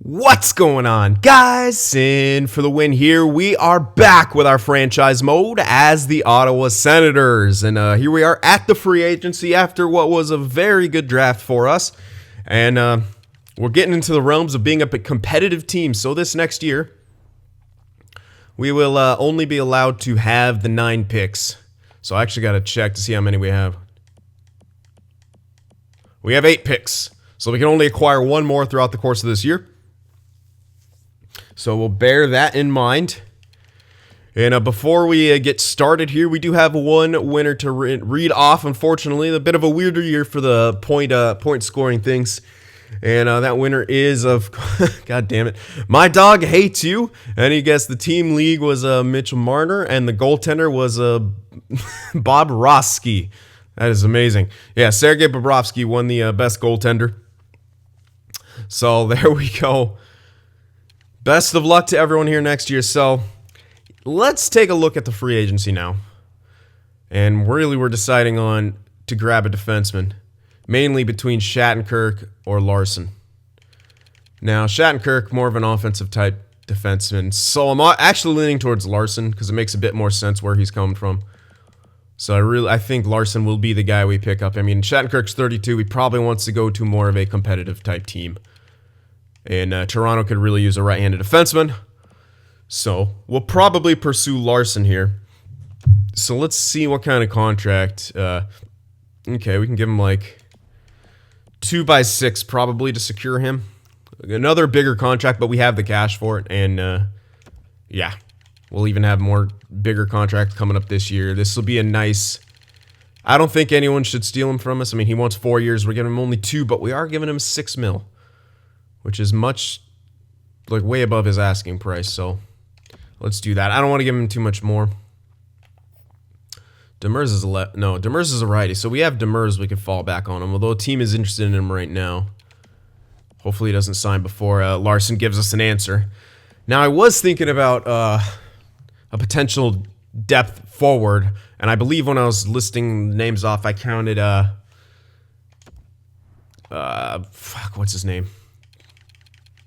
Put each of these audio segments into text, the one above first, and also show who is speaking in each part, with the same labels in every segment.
Speaker 1: What's going on, guys? Cyn for the win here. We are back with our franchise mode as the Ottawa Senators. And here we are at the free agency after what was a very good draft for us. And we're getting into the realms of being a competitive team. So this next year, we will only be allowed to have the 9 picks. So I actually got to check to see how many we have. We have 8 picks. So we can only acquire 1 more throughout the course of this year. So we'll bear that in mind. And before we get started here, we do have one winner to read off. Unfortunately, a bit of a weirder year for the point scoring things. And that winner is of, God damn it, My Dog Hates You. And he guessed the team league was Mitchell Marner, and the goaltender was Bob Roski. That is amazing. Yeah, Sergei Bobrovsky won the best goaltender. So there we go. Best of luck to everyone here next year. So let's take a look at the free agency now. And really we're deciding on to grab a defenseman, mainly between Shattenkirk or Larson. Now, Shattenkirk, more of an offensive type defenseman. So I'm actually leaning towards Larson because it makes a bit more sense where he's coming from. So I think Larson will be the guy we pick up. I mean, Shattenkirk's 32. He probably wants to go to more of a competitive type team. And Toronto could really use a right-handed defenseman. So we'll probably pursue Larson here. So let's see what kind of contract. Okay, we can give him like 2x6 probably to secure him. Another bigger contract, but we have the cash for it. And yeah, we'll even have more bigger contracts coming up this year. This will be a nice... I don't think anyone should steal him from us. I mean, he wants 4 years. We're giving him only 2, but we are giving him 6 mil. Which is much, like, way above his asking price, so let's do that. I don't want to give him too much more. Demers is Demers is a righty, so we have Demers we could fall back on him, although a team is interested in him right now. Hopefully he doesn't sign before Larson gives us an answer. Now, I was thinking about a potential depth forward, and I believe when I was listing names off, I counted, what's his name?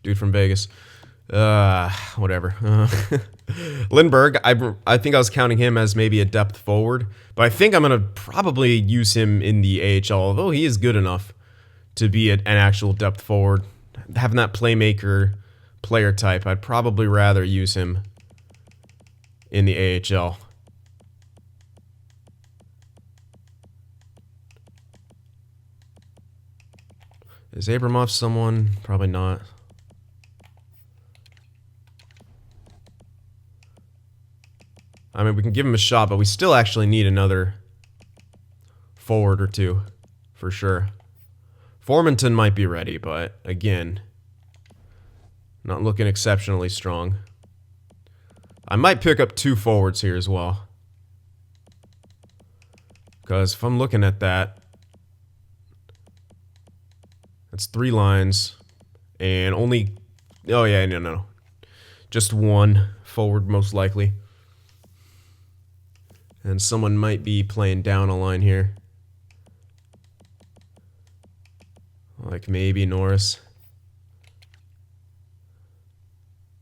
Speaker 1: Dude from Vegas. Whatever. Lindbergh, I think I was counting him as maybe a depth forward. But I think I'm going to probably use him in the AHL, although he is good enough to be an actual depth forward. Having that playmaker player type, I'd probably rather use him in the AHL. Is Abramov someone? Probably not. I mean, we can give him a shot, but we still actually need another forward or two, for sure. Formanton might be ready, but again, not looking exceptionally strong. I might pick up 2 forwards here as well. Because if I'm looking at that, that's 3 lines, and only, oh yeah, no. Just 1 forward, most likely. And someone might be playing down a line here. Like maybe Norris.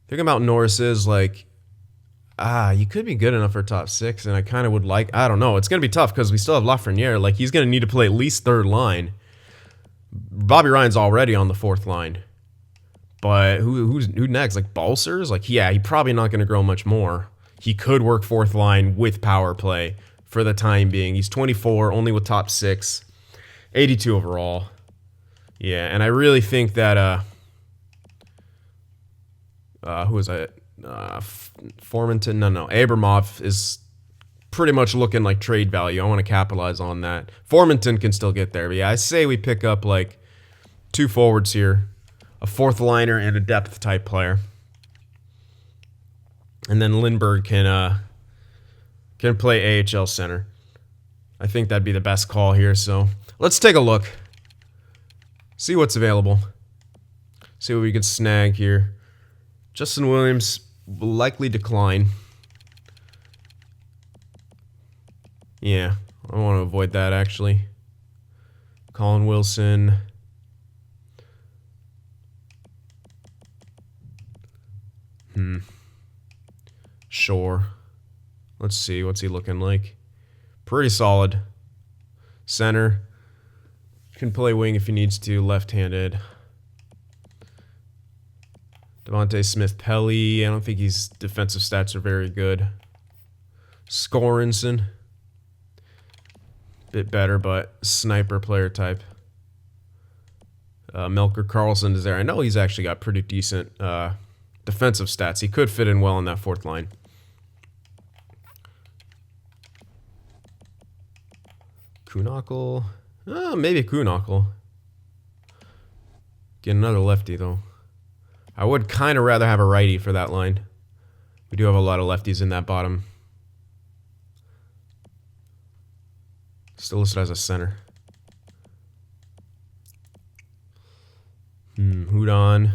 Speaker 1: Thing about Norris is like, you could be good enough for top 6, and I kind of would like, I don't know. It's going to be tough because we still have Lafreniere. Like, he's going to need to play at least 3rd line. Bobby Ryan's already on the 4th line. But who next? Like Balsers? Like, yeah, he's probably not going to grow much more. He could work 4th line with power play for the time being. He's 24, only with top 6, 82 overall. Yeah, and I really think that who was I? Formanton? No. Abramov is pretty much looking like trade value. I want to capitalize on that. Formanton can still get there. But yeah, I say we pick up like 2 forwards here, a 4th liner and a depth type player. And then Lindbergh can play AHL center. I think that'd be the best call here. So let's take a look. See what's available. See what we can snag here. Justin Williams will likely decline. Yeah, I want to avoid that actually. Colin Wilson. Sure. Let's see. What's he looking like? Pretty solid. Center. Can play wing if he needs to. Left-handed. Devontae Smith-Pelly. I don't think his defensive stats are very good. Scorinson. Bit better, but sniper player type. Melker Carlson is there. I know he's actually got pretty decent defensive stats. He could fit in well on that fourth line. Kuhnhackl. Maybe Kuhnhackl. Get another lefty, though. I would kind of rather have a righty for that line. We do have a lot of lefties in that bottom. Still listed as a center. Hudon.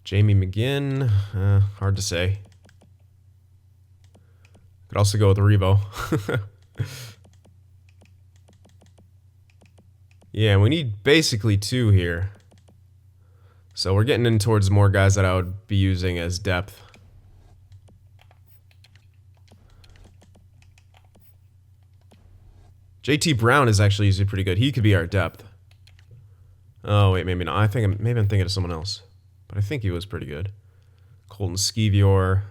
Speaker 1: Jamie McGinn. Hard to say. Could also go with Revo. Yeah, we need basically 2 here. So we're getting in towards more guys that I would be using as depth. JT Brown is actually usually pretty good. He could be our depth. Oh, wait, maybe not. Maybe I'm thinking of someone else. But I think he was pretty good. Colton Skeevior.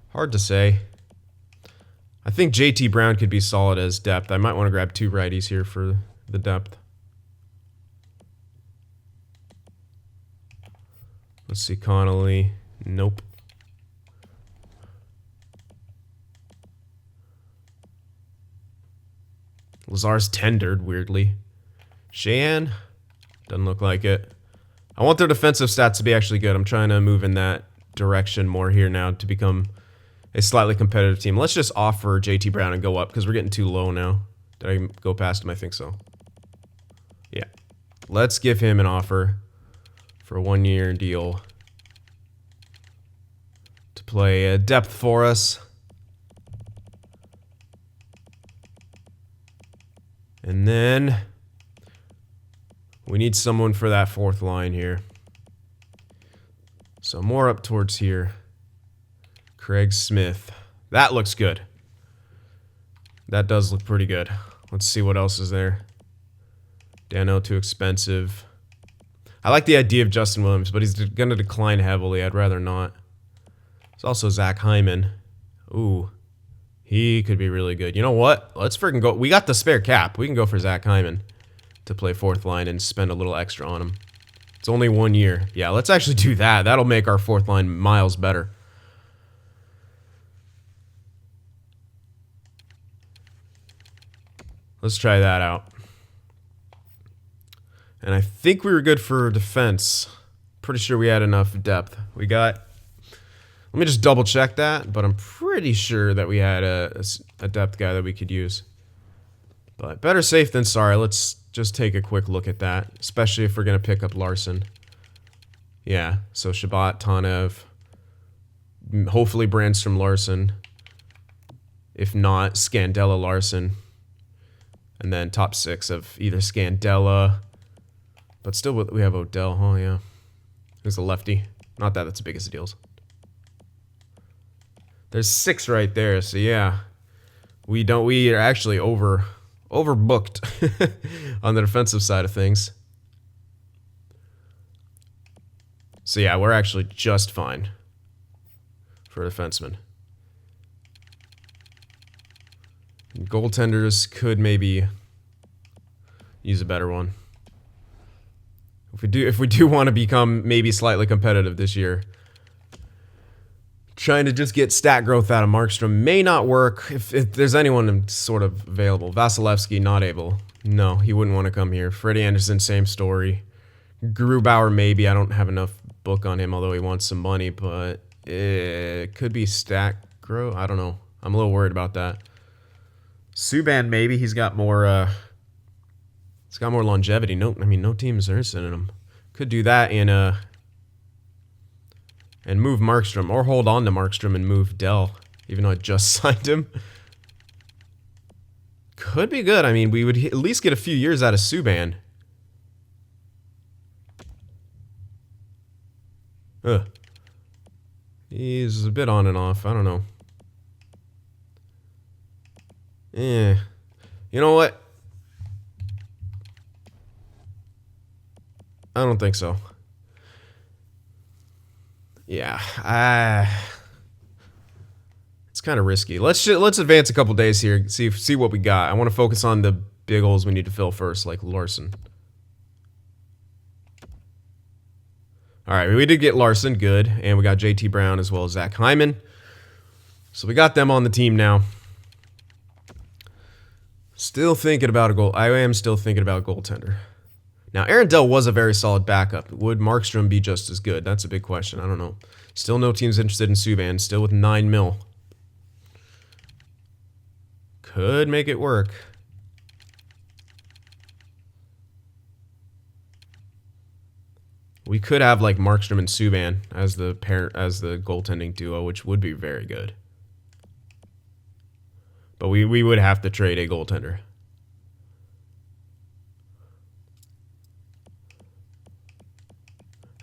Speaker 1: Hard to say. I think JT Brown could be solid as depth. I might want to grab 2 righties here for the depth. Let's see, Connolly. Nope. Lazar's tendered, weirdly. Sheahan? Doesn't look like it. I want their defensive stats to be actually good. I'm trying to move in that direction more here now to become a slightly competitive team. Let's just offer JT Brown and go up because we're getting too low now. Did I go past him? I think so. Yeah. Let's give him an offer for a 1-year deal to play a depth for us. And then we need someone for that fourth line here. So more up towards here. Craig Smith. That looks good. That does look pretty good. Let's see what else is there. Dano, too expensive. I like the idea of Justin Williams, but he's going to decline heavily. I'd rather not. There's also Zach Hyman. Ooh. He could be really good. You know what? Let's freaking go. We got the spare cap. We can go for Zach Hyman to play fourth line and spend a little extra on him. It's only 1 year. Yeah, let's actually do that. That'll make our fourth line miles better. Let's try that out. And I think we were good for defense. Pretty sure we had enough depth. We got... Let me just double check that, but I'm pretty sure that we had a depth guy that we could use. But better safe than sorry. Let's just take a quick look at that, especially if we're going to pick up Larson. Yeah, so Shabbat, Tanev, hopefully Brandstrom, Larson. If not, Scandella, Larson. And then top 6 of either Scandella, but still we have Odell. Oh, yeah. Who's a lefty. Not that that's the biggest of deals. There's 6 right there, so yeah. We are actually overbooked on the defensive side of things. So yeah, we're actually just fine for a defenseman. Goaltenders could maybe use a better one. If we do want to become maybe slightly competitive this year, trying to just get stat growth out of Markstrom may not work. If there's anyone sort of available. Vasilevsky, not able. No, he wouldn't want to come here. Freddie Anderson, same story. Grubauer, maybe. I don't have enough book on him, although he wants some money, but it could be stat growth. I don't know. I'm a little worried about that. Subban, maybe. He's got more longevity. No teams are interested in him. Could do that and move Markstrom, or hold on to Markstrom and move Dell, even though I just signed him. Could be good. I mean, we would at least get a few years out of Subban. He's a bit on and off. I don't know. You know what? I don't think so. Yeah, it's kind of risky. Let's advance a couple days here. See what we got. I want to focus on the big holes we need to fill first, like Larson. All right, we did get Larson, good, and we got JT Brown as well as Zach Hyman. So we got them on the team now. Still thinking about a goal. I am still thinking about a goaltender. Now, Aaron Dell was a very solid backup. Would Markstrom be just as good? That's a big question. I don't know. Still no teams interested in Subban. Still with $9 million. Could make it work. We could have like Markstrom and Subban as the goaltending duo, which would be very good. But we would have to trade a goaltender.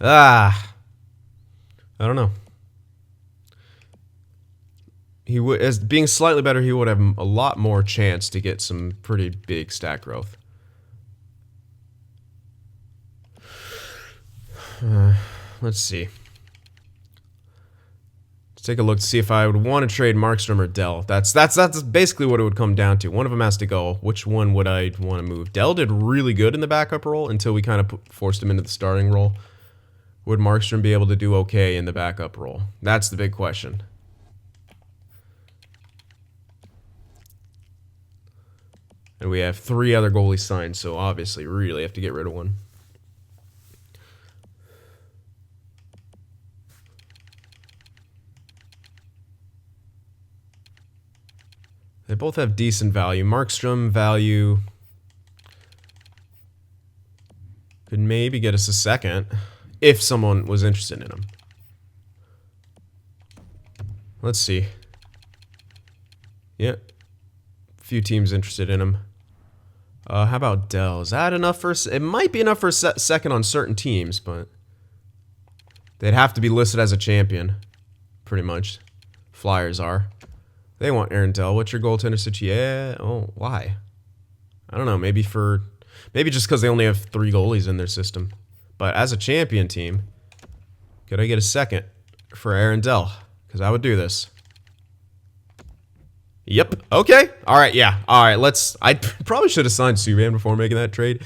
Speaker 1: I don't know. He would, as being slightly better, he would have a lot more chance to get some pretty big stat growth. Let's see. Let's take a look to see if I would want to trade Markstrom or Dell. That's basically what it would come down to. One of them has to go. Which one would I want to move? Dell did really good in the backup role until we kind of forced him into the starting role. Would Markstrom be able to do okay in the backup role? That's the big question. And we have 3 other goalies signed, so obviously really have to get rid of one. They both have decent value. Markstrom value could maybe get us a second if someone was interested in him. Let's see. Yeah, few teams interested in him. How about Dell? Is that enough for? It might be enough for a second on certain teams, but they'd have to be listed as a champion, pretty much. Flyers are. They want Aaron Dell. What's your goaltender situation? Yeah. Oh, why? I don't know. Maybe just because they only have 3 goalies in their system. But as a champion team, could I get a second for Aaron Dell? Because I would do this. Yep. Okay. All right. Yeah. All right. I probably should have signed Subban before making that trade.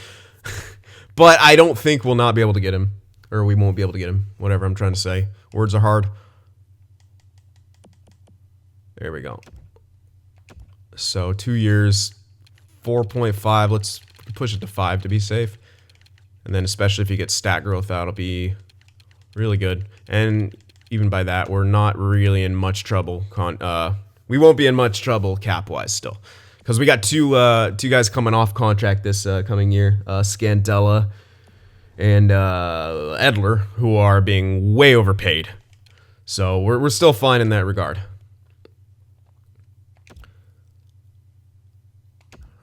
Speaker 1: But I don't think we'll not be able to get him. Or we won't be able to get him. Whatever I'm trying to say. Words are hard. There we go. So 2 years, 4.5. Let's push it to 5 to be safe. And then especially if you get stat growth, that'll be really good. And even by that, we're not really in much trouble. We won't be in much trouble cap-wise still. Because we got two guys coming off contract this coming year. Scandella and Edler, who are being way overpaid. So we're still fine in that regard.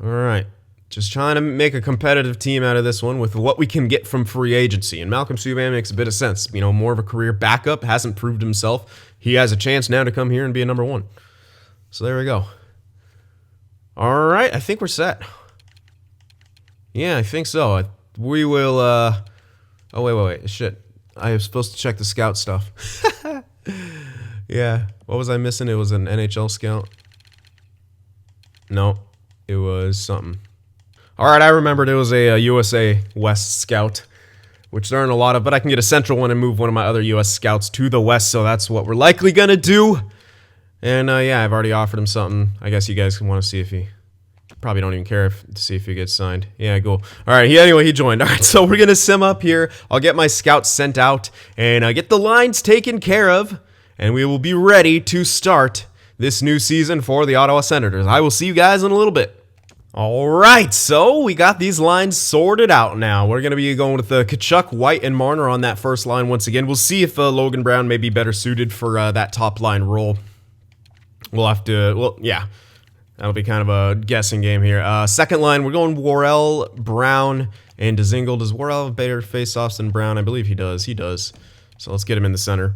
Speaker 1: All right. Just trying to make a competitive team out of this one with what we can get from free agency. And Malcolm Subban makes a bit of sense. You know, more of a career backup, hasn't proved himself. He has a chance now to come here and be a number 1. So there we go. All right, I think we're set. Yeah, I think so. We will, oh, wait. Shit. I was supposed to check the scout stuff. Yeah. What was I missing? It was an NHL scout. No, it was something. All right, I remembered it was a USA West scout, which there aren't a lot of, but I can get a central one and move one of my other US scouts to the West, so that's what we're likely going to do. And yeah, I've already offered him something. I guess you guys want to see if he... Probably don't even care to see if he gets signed. Yeah, cool. All right, anyway, he joined. All right, so we're going to sim up here. I'll get my scouts sent out and get the lines taken care of, and we will be ready to start this new season for the Ottawa Senators. I will see you guys in a little bit. All right, so we got these lines sorted out now. We're going to be going with Tkachuk, White, and Marner on that first line once again. We'll see if Logan Brown may be better suited for that top line role. We'll have to, well, yeah, that'll be kind of a guessing game here. Second line, we're going Worrell, Brown, and Dzingel. Does Worrell have better face-offs than Brown? I believe he does. He does. So let's get him in the center.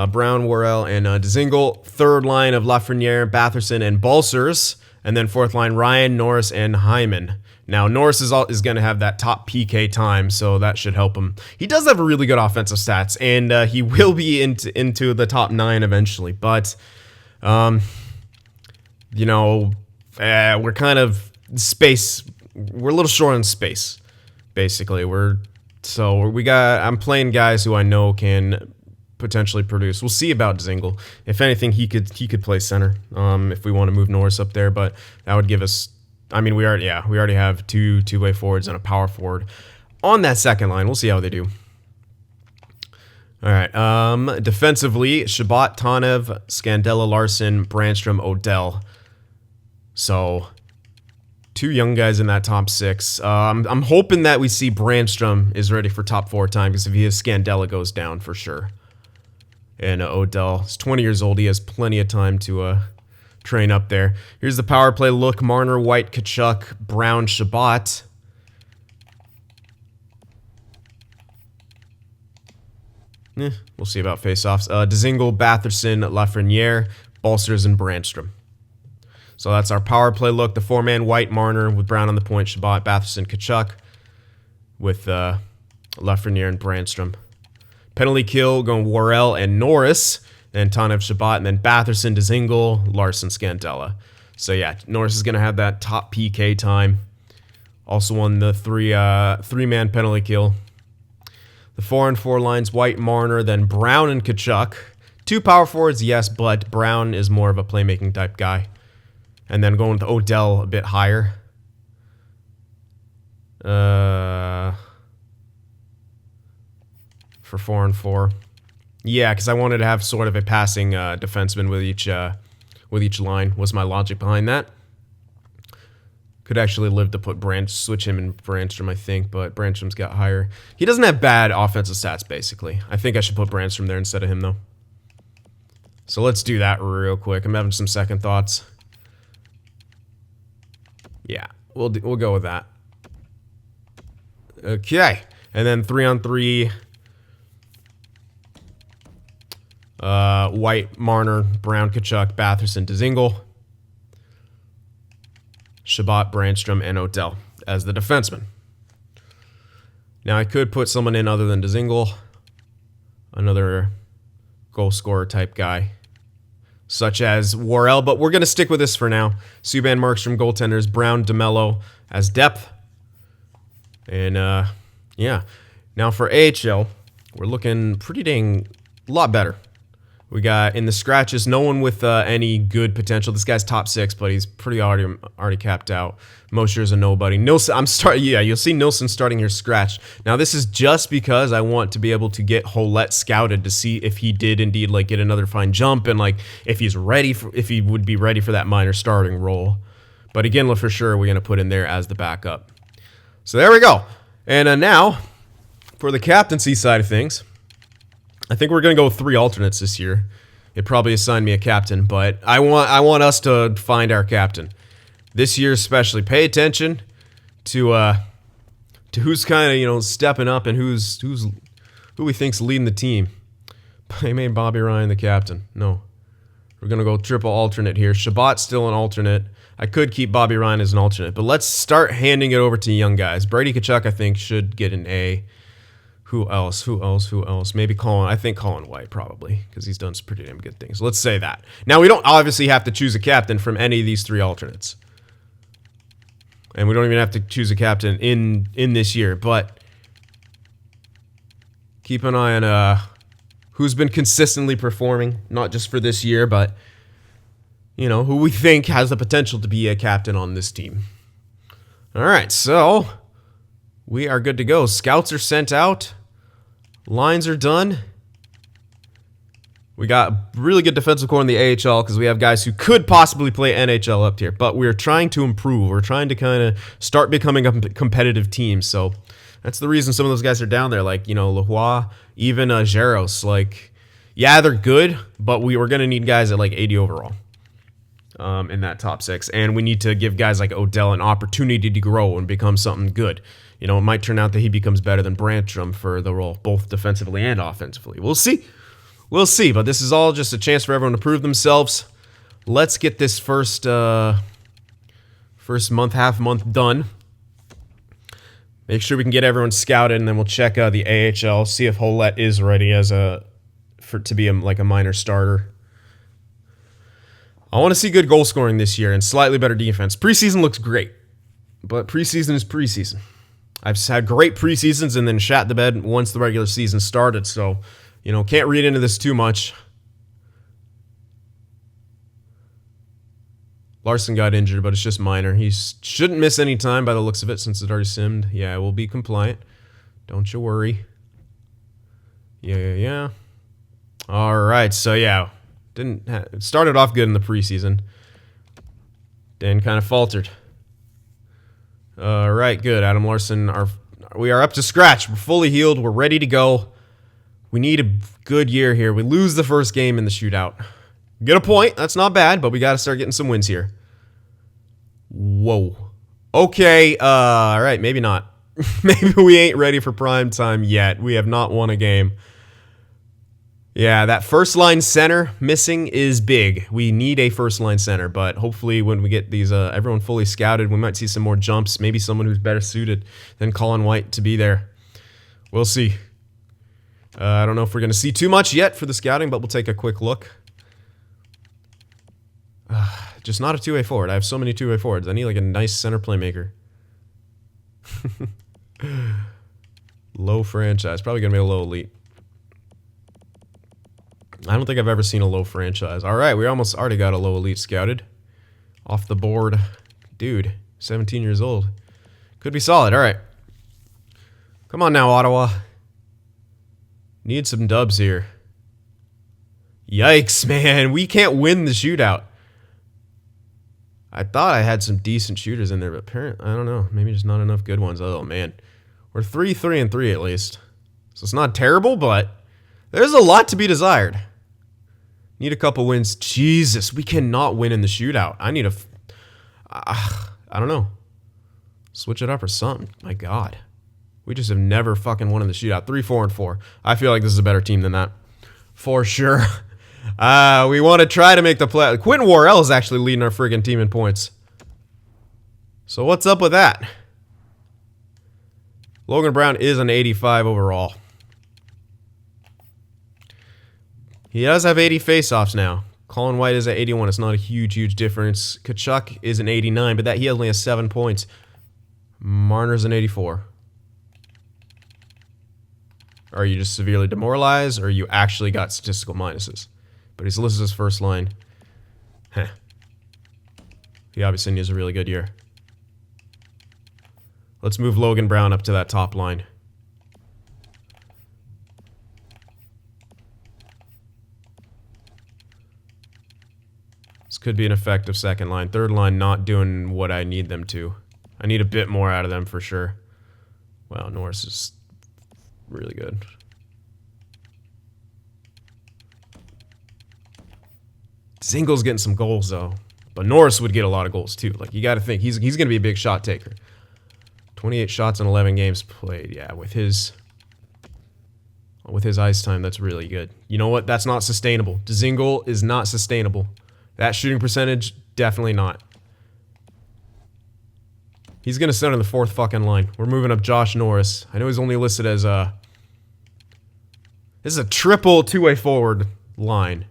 Speaker 1: Brown, Worrell, and Dzingel. Third line of Lafreniere, Batherson, and Balcers. And then fourth line, Ryan, Norris, and Hyman. Now, Norris is going to have that top PK time, so that should help him. He does have really good offensive stats, and he will be into the top 9 eventually. But, you know, we're kind of we're a little short on space, basically. I'm playing guys who I know can potentially produce. We'll see about Dzingel. If anything, he could play center if we want to move Norris up there, but that would give us, I mean, we already have two-way forwards and a power forward on that second line. We'll see how they do. All right. Defensively, Chabot, Tanev, Scandella, Larson, Brandstrom, Odell. So 2 young guys in that top 6. I'm hoping that we see Brandstrom is ready for top 4 time, because if he is, Scandella goes down for sure. And Odell is 20 years old. He has plenty of time to train up there. Here's the power play look. Marner, White, Tkachuk, Brown, Chabot. We'll see about faceoffs. Dzingel, Batherson, Lafreniere, Balcers, and Brandstrom. So that's our power play look. The 4-man, White, Marner, with Brown on the point, Chabot, Batherson, Tkachuk, with Lafreniere and Brandstrom. Penalty kill, going Worrell and Norris, then Tanev, Chabot, and then Batherson, Dzingel, Larson, Scandella. So yeah, Norris is going to have that top PK time. Also won the 3-man penalty kill. The 4-on-4 lines, White, Marner, then Brown and Tkachuk. 2 power forwards, yes, but Brown is more of a playmaking type guy. And then going with Odell a bit higher. For 4-on-4. Yeah, because I wanted to have sort of a passing defenseman with each line, was my logic behind that. Could actually live to put switch him and Brandstrom, I think, but Brandstrom's got higher. He doesn't have bad offensive stats, basically. I think I should put Brandstrom there instead of him, though. So let's do that real quick. I'm having some second thoughts. Yeah, we'll go with that. Okay, and then 3-on-3. White, Marner, Brown, Tkachuk, Batherson, Dzingel, Chabot, Brandstrom, and Odell as the defenseman. Now I could put someone in other than Dzingel, another goal scorer type guy, such as Worrell, but we're going to stick with this for now. Subban, Markstrom, goaltenders, Brown, DeMello as depth. And yeah, now for AHL, we're looking pretty dang a lot better. We got in the scratches, no one with any good potential. This guy's top 6, but he's pretty already capped out. Mosher's a nobody. Nilsson, you'll see Nilsson starting here scratched. Now this is just because I want to be able to get Hollett scouted to see if he did indeed like get another fine jump and like if he's ready if he would be ready for that minor starting role. But again, for sure we're gonna put in there as the backup. So there we go. And now for the captaincy side of things. I think we're going to go with 3 alternates this year. It probably assigned me a captain, but I want us to find our captain. This year especially, pay attention to who's kind of, stepping up and who we think's leading the team. I made Bobby Ryan the captain. No. We're going to go triple alternate here. Chabot's still an alternate. I could keep Bobby Ryan as an alternate, but let's start handing it over to young guys. Brady Tkachuk, I think, should get an A. Who else? Maybe Colin. I think Colin White probably, because he's done some pretty damn good things. Let's say that. Now, we don't obviously have to choose a captain from any of these 3 alternates. And we don't even have to choose a captain in this year, but keep an eye on who's been consistently performing, not just for this year, but, who we think has the potential to be a captain on this team. All right, so we are good to go. Scouts are sent out. Lines are done. We got really good defensive core in the AHL because we have guys who could possibly play NHL up here, but we're trying to improve. We're trying to kind of start becoming a competitive team. So that's the reason some of those guys are down there, like, Leroy, even Jaros. Like, yeah, they're good, but we're going to need guys at like 80 overall. in that top 6. And we need to give guys like Odell an opportunity to grow and become something good. You know, it might turn out that he becomes better than Brantstrom for the role, both defensively and offensively. We'll see. We'll see. But this is all just a chance for everyone to prove themselves. Let's get this first half month done. Make sure we can get everyone scouted, and then we'll check the AHL, see if Holett is ready as to be like a minor starter. I want to see good goal scoring this year and slightly better defense. Preseason looks great, but preseason is preseason. I've had great preseasons and then shat the bed once the regular season started, so, you know, can't read into this too much. Larson got injured, but it's just minor. He shouldn't miss any time by the looks of it since it already simmed. Yeah, we'll be compliant. Don't you worry. Yeah. All right, so yeah. It started off good in the preseason. Then kind of faltered. All right, good. Adam Larson, we are up to scratch. We're fully healed. We're ready to go. We need a good year here. We lose the first game in the shootout. Get a point. That's not bad, but we got to start getting some wins here. Whoa. Okay, all right, maybe not. Maybe we ain't ready for prime time yet. We have not won a game. Yeah, that first-line center missing is big. We need a first-line center, but hopefully when we get these everyone fully scouted, we might see some more jumps, maybe someone who's better suited than Colin White to be there. We'll see. I don't know if we're going to see too much yet for the scouting, but we'll take a quick look. Just not a two-way forward. I have so many two-way forwards. I need like a nice center playmaker. Low franchise. Probably going to be a low elite. I don't think I've ever seen a low franchise. All right, we already got a low elite scouted. Off the board. Dude, 17 years old. Could be solid. All right. Come on now, Ottawa. Need some dubs here. Yikes, man. We can't win the shootout. I thought I had some decent shooters in there, but apparently, I don't know. Maybe just not enough good ones. Oh, man. We're 3-3-3 at least. So it's not terrible, but there's a lot to be desired. Need a couple wins. Jesus, we cannot win in the shootout. I need I don't know. Switch it up or something. My God. We just have never fucking won in the shootout. 3-4-4. I feel like this is a better team than that. For sure. We want to try to make the play. Quentin Worrell is actually leading our friggin' team in points. So what's up with that? Logan Brown is an 85 overall. He does have 80 faceoffs now. Colin White is at 81. It's not a huge difference. Kachuk is an 89, but he only has 7 points. Marner's an 84. Are you just severely demoralized, or you actually got statistical minuses? But he's listed as first line. Heh. He obviously needs a really good year. Let's move Logan Brown up to that top line. This could be an effective second line. Third line not doing what I need them to. I need a bit more out of them for sure. Wow, Norris is really good. Zingel's getting some goals though, but Norris would get a lot of goals too. Like, you got to think he's going to be a big shot taker. 28 shots in 11 games played. Yeah, with his ice time, that's really good. You know what? That's not sustainable. Dzingel is not sustainable. That shooting percentage, definitely not. He's going to sit on the fourth fucking line. We're moving up Josh Norris. I know he's only listed as a... This is a triple two-way forward line.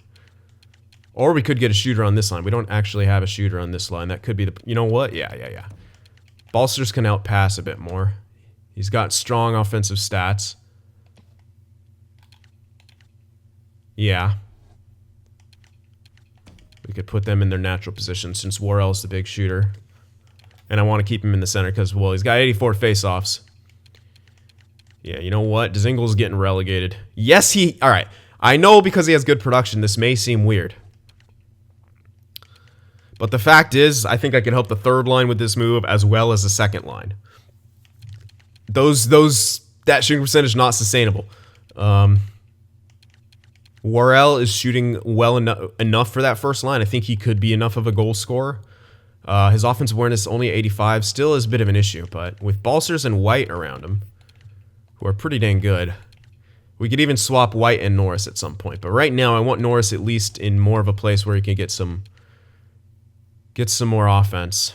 Speaker 1: Or we could get a shooter on this line. We don't actually have a shooter on this line. That could be the... You know what? Yeah. Balsters can outpass a bit more. He's got strong offensive stats. Yeah. We could put them in their natural position since Worrell's the big shooter. And I want to keep him in the center because, well, he's got 84 faceoffs. Yeah, you know what? Dzingel's getting relegated. Yes, he... All right. I know because he has good production, this may seem weird. But the fact is, I think I can help the third line with this move as well as the second line. That shooting percentage is not sustainable. Worrell is shooting well enough for that first line. I think he could be enough of a goal scorer. His offensive awareness only 85, still is a bit of an issue, but with Balcers and White around him, who are pretty dang good, we could even swap White and Norris at some point. But right now, I want Norris at least in more of a place where he can get some more offense.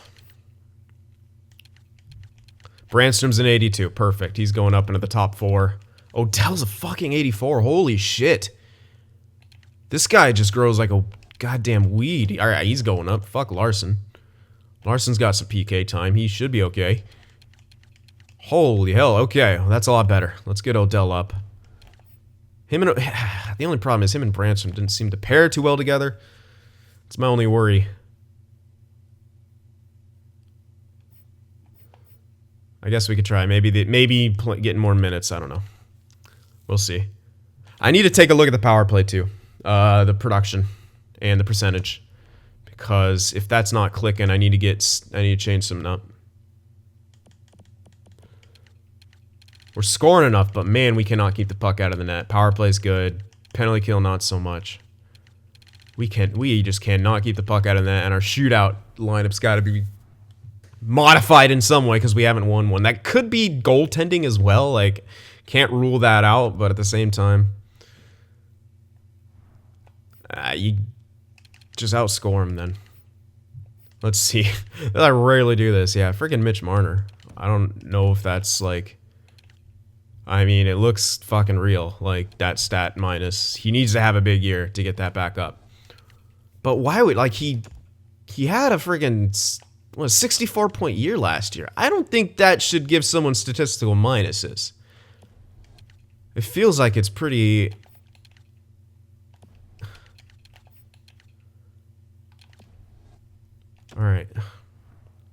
Speaker 1: Brandstrom's an 82. Perfect. He's going up into the top 4. Odell's a fucking 84. Holy shit. This guy just grows like a goddamn weed. All right, he's going up. Fuck Larson. Larson's got some PK time. He should be okay. Holy hell. Okay, well, that's a lot better. Let's get Odell up. The only problem is him and Brandstrom didn't seem to pair too well together. It's my only worry. I guess we could try. Maybe getting more minutes. I don't know. We'll see. I need to take a look at the power play too. The production and the percentage. Because if that's not clicking, I need to change something up. We're scoring enough, but man, we cannot keep the puck out of the net. Power play's good. Penalty kill, not so much. We just cannot keep the puck out of the net, and our shootout lineup's got to be modified in some way because we haven't won one. That could be goaltending as well. Like, can't rule that out, but at the same time, you just outscore him then. Let's see. I rarely do this. Yeah, freaking Mitch Marner. I don't know if that's like... I mean, it looks fucking real. Like, that stat minus. He needs to have a big year to get that back up. But why would... Like, he had a freaking... 64-point year last year. I don't think that should give someone statistical minuses. It feels like it's pretty... Alright.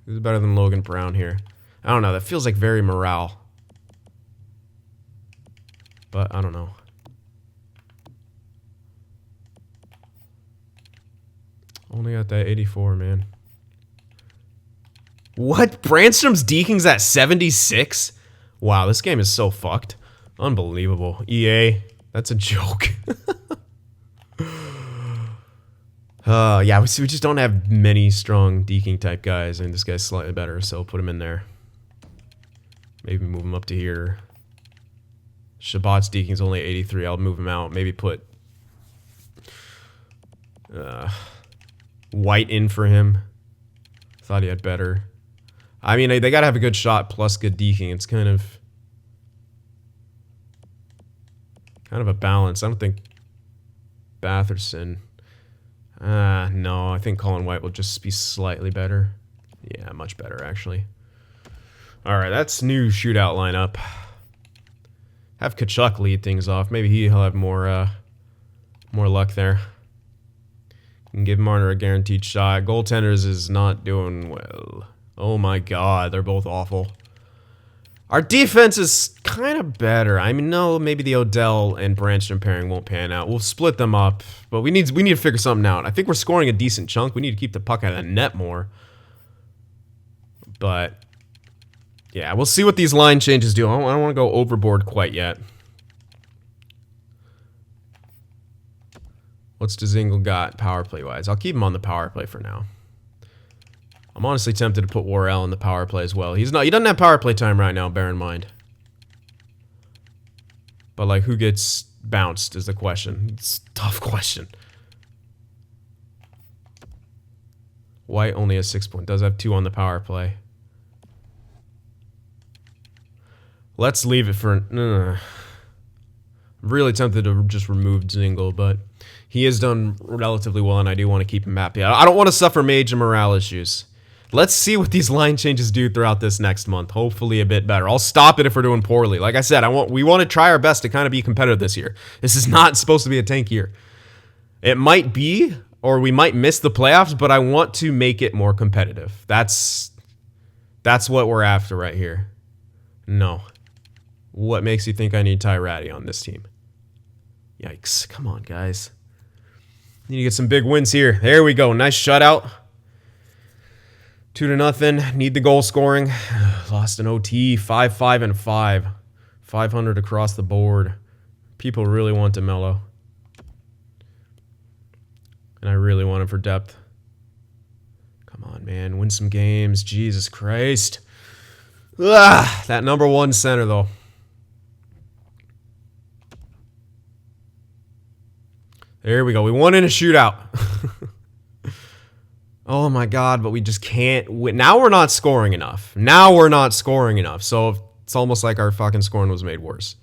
Speaker 1: Who's better than Logan Brown here? I don't know. That feels like very morale. But I don't know. Only got that 84, man. What? Brandstrom's deking's at 76? Wow, this game is so fucked. Unbelievable. EA, that's a joke. Yeah, we just don't have many strong deking type guys. I mean, this guy's slightly better, so put him in there. Maybe move him up to here. Shabbat's deking's only 83. I'll move him out. Maybe put White in for him. Thought he had better. I mean, they gotta have a good shot plus good deking. It's kind of a balance. I don't think Batherson. No, I think Colin White will just be slightly better. Yeah, much better actually. All right, that's new shootout lineup. Have Kachuk lead things off. Maybe he'll have more luck there. Can give Marner a guaranteed shot. Goaltenders is not doing well. Oh my god, they're both awful. Our defense is kind of better. I mean, no, maybe the Odell and Brandstrom pairing won't pan out. We'll split them up, but we need to figure something out. I think we're scoring a decent chunk. We need to keep the puck out of the net more. But yeah, we'll see what these line changes do. I don't want to go overboard quite yet. What's Dzingel got power play wise? I'll keep him on the power play for now. I'm honestly tempted to put Worrell in the power play as well. He doesn't have power play time right now, bear in mind. But like, who gets bounced is the question. It's a tough question. White only has 6 points. Does have 2 on the power play. Let's leave it for... I'm really tempted to just remove Dzingel, but he has done relatively well, and I do want to keep him happy. I don't want to suffer major morale issues. Let's see what these line changes do throughout this next month. Hopefully a bit better. I'll stop it if we're doing poorly. Like I said, we want to try our best to kind of be competitive this year. This is not supposed to be a tank year. It might be, or we might miss the playoffs, but I want to make it more competitive. That's what we're after right here. No. What makes you think I need Ty Ratty on this team? Yikes. Come on, guys. Need to get some big wins here. There we go. Nice shutout. 2-0. Need the goal scoring. Lost an OT. 5-5-5. 500 across the board. People really want DeMello. And I really want him for depth. Come on, man. Win some games. Jesus Christ. Ugh, that number 1 center, though. There we go. We won in a shootout. Oh my God, but we just can't win. Now we're not scoring enough. So it's almost like our fucking scoring was made worse.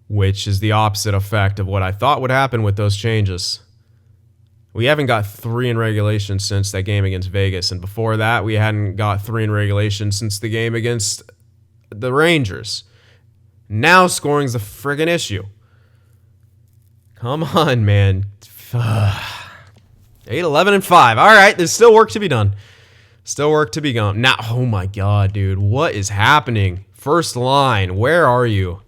Speaker 1: Which is the opposite effect of what I thought would happen with those changes. We haven't got 3 in regulation since that game against Vegas. And before that, we hadn't got 3 in regulation since the game against the Rangers. Now scoring's a friggin' issue. Come on, man. 8, 11, and 5. All right, there's still work to be done. Now, oh my God, dude. What is happening? First line, where are you?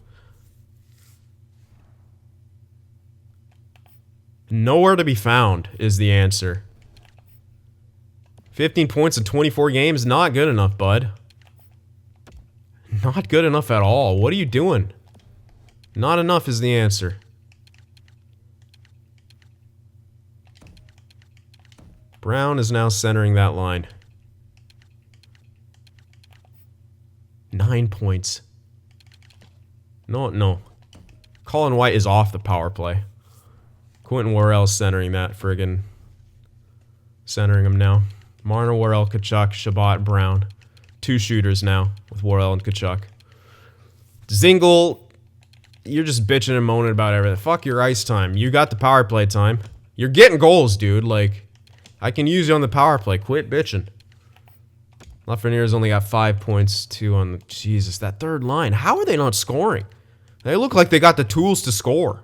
Speaker 1: Nowhere to be found is the answer. 15 points in 24 games, not good enough, bud. Not good enough at all. What are you doing? Not enough is the answer. Brown is now centering that line. 9 points. No. Colin White is off the power play. Quentin Worrell's centering that friggin'. Centering him now. Marner, Worrell, Tkachuk, Shabbat, Brown. 2 shooters now with Worrell and Tkachuk. Zingle, you're just bitching and moaning about everything. Fuck your ice time. You got the power play time. You're getting goals, dude. Like, I can use you on the power play. Quit bitching. Lafreniere's only got 5 points, 2 on the... Jesus, that third line. How are they not scoring? They look like they got the tools to score.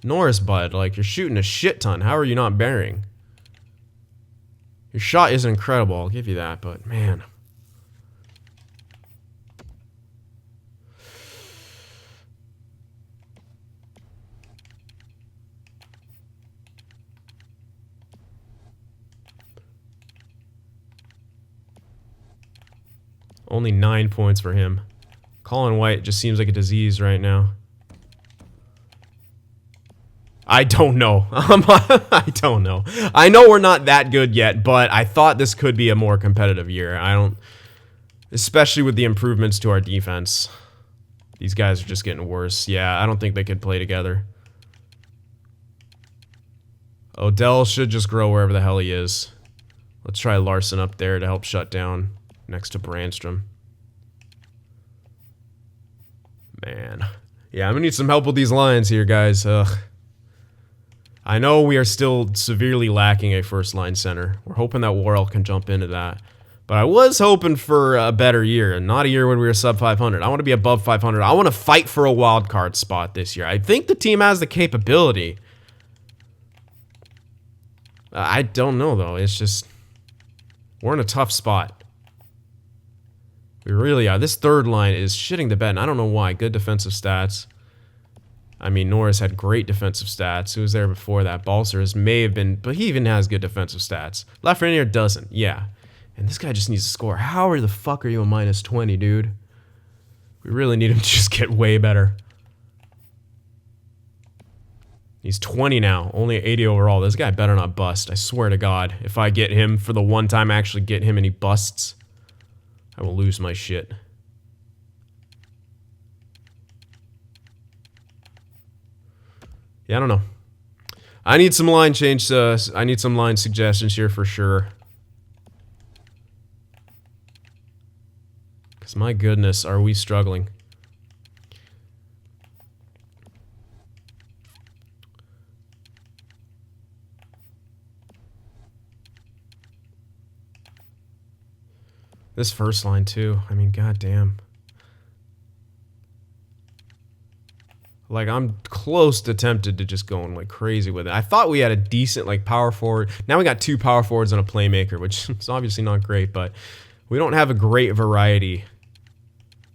Speaker 1: Norris, bud, like, you're shooting a shit ton. How are you not burying? Your shot isn't incredible, I'll give you that, but man. Only 9 points for him. Colin White just seems like a disease right now. I don't know. I don't know. I know we're not that good yet, but I thought this could be a more competitive year. Especially with the improvements to our defense. These guys are just getting worse. Yeah, I don't think they could play together. Odell should just grow wherever the hell he is. Let's try Larson up there to help shut down next to Brandstrom. Man. Yeah, I'm going to need some help with these lines here, guys. Ugh. I know we are still severely lacking a first-line center. We're hoping that Worrell can jump into that. But I was hoping for a better year, and not a year when we were sub 500. I want to be above 500. I want to fight for a wild card spot this year. I think the team has the capability. I don't know, though. It's just... we're in a tough spot. We really are. This third line is shitting the bed, and I don't know why. Good defensive stats. I mean, Norris had great defensive stats. Who was there before that? Balcers may have been, but he even has good defensive stats. Lafreniere doesn't, yeah. And this guy just needs to score. How the fuck are you a minus 20, dude? We really need him to just get way better. He's 20 now, only 80 overall. This guy better not bust. I swear to God, if I get him for the one time I actually get him and he busts, I will lose my shit. Yeah, I don't know. I need some line change. I need some line suggestions here for sure. Because my goodness, are we struggling? This first line too. I mean, goddamn. Like, I'm close to tempted to just going like crazy with it. I thought we had a decent like power forward. Now we got 2 power forwards and a playmaker, which is obviously not great, but we don't have a great variety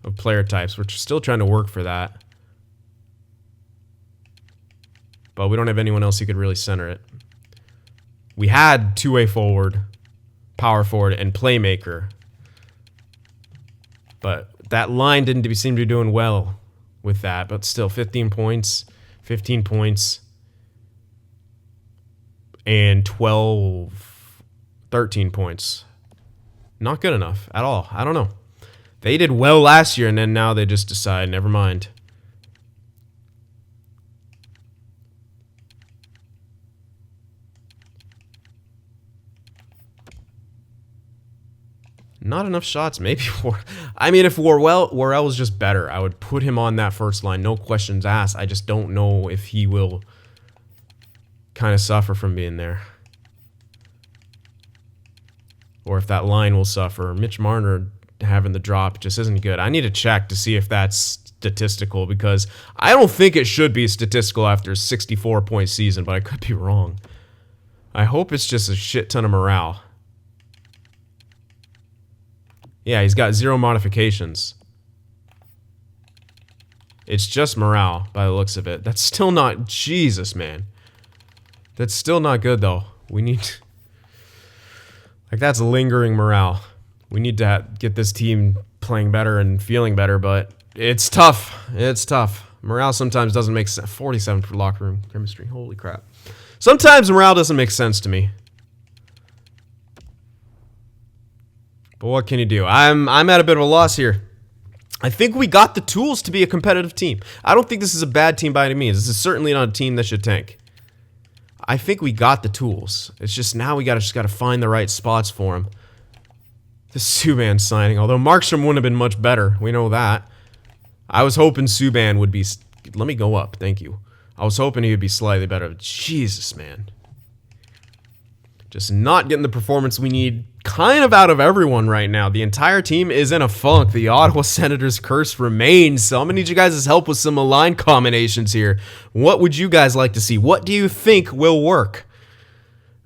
Speaker 1: of player types. We're still trying to work for that. But we don't have anyone else who could really center it. We had 2-way forward, power forward, and playmaker. But that line didn't seem to be doing well with that, but still 15 points, 15 points and 13 points. Not good enough at all. I don't know. They did well last year, and then now they just decide, never mind. Not enough shots, maybe. I mean, if Worrell was just better, I would put him on that first line. No questions asked. I just don't know if he will kind of suffer from being there. Or if that line will suffer. Mitch Marner having the drop just isn't good. I need to check to see if that's statistical, because I don't think it should be statistical after a 64-point season, but I could be wrong. I hope it's just a shit ton of morale. Yeah, he's got 0 modifications. It's just morale by the looks of it. That's still not... Jesus, man. That's still not good, though. We need... Like, that's lingering morale. We need to get this team playing better and feeling better, but it's tough. It's tough. Morale sometimes doesn't make sense. 47 for locker room chemistry. Holy crap. Sometimes morale doesn't make sense to me. But what can you do? I'm at a bit of a loss here. I think we got the tools to be a competitive team. I don't think this is a bad team by any means. This is certainly not a team that should tank. I think we got the tools. It's just now we just gotta find the right spots for him. The Subban signing, although Markstrom wouldn't have been much better. We know that. I was hoping Subban would be... Let me go up, thank you. I was hoping he would be slightly better. Jesus, man. Just not getting the performance we need kind of out of everyone right now. The entire team is in a funk. The Ottawa Senators curse remains. So I'm going to need you guys' help with some line combinations here. What would you guys like to see? What do you think will work?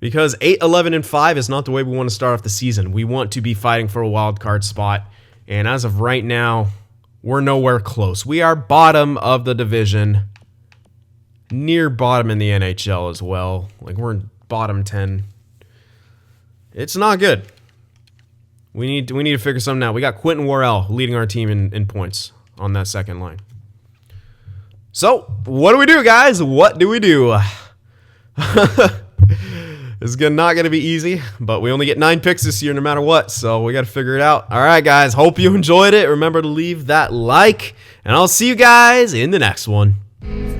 Speaker 1: Because 8-11-5 is not the way we want to start off the season. We want to be fighting for a wild card spot. And as of right now, we're nowhere close. We are bottom of the division. Near bottom in the NHL as well. Like, we're in bottom 10. It's not good. We need to figure something out. We got Quentin Worrell leading our team in points on that second line. So, what do we do, guys? What do we do? This is not going to be easy, but we only get 9 picks this year no matter what, so we got to figure it out. All right, guys. Hope you enjoyed it. Remember to leave that like, and I'll see you guys in the next one.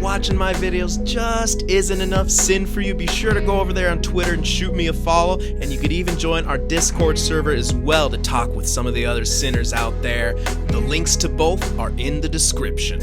Speaker 1: Watching my videos just isn't enough sin for you, be sure to go over there on Twitter and shoot me a follow, and you could even join our Discord server as well to talk with some of the other sinners out there. The links to both are in the description.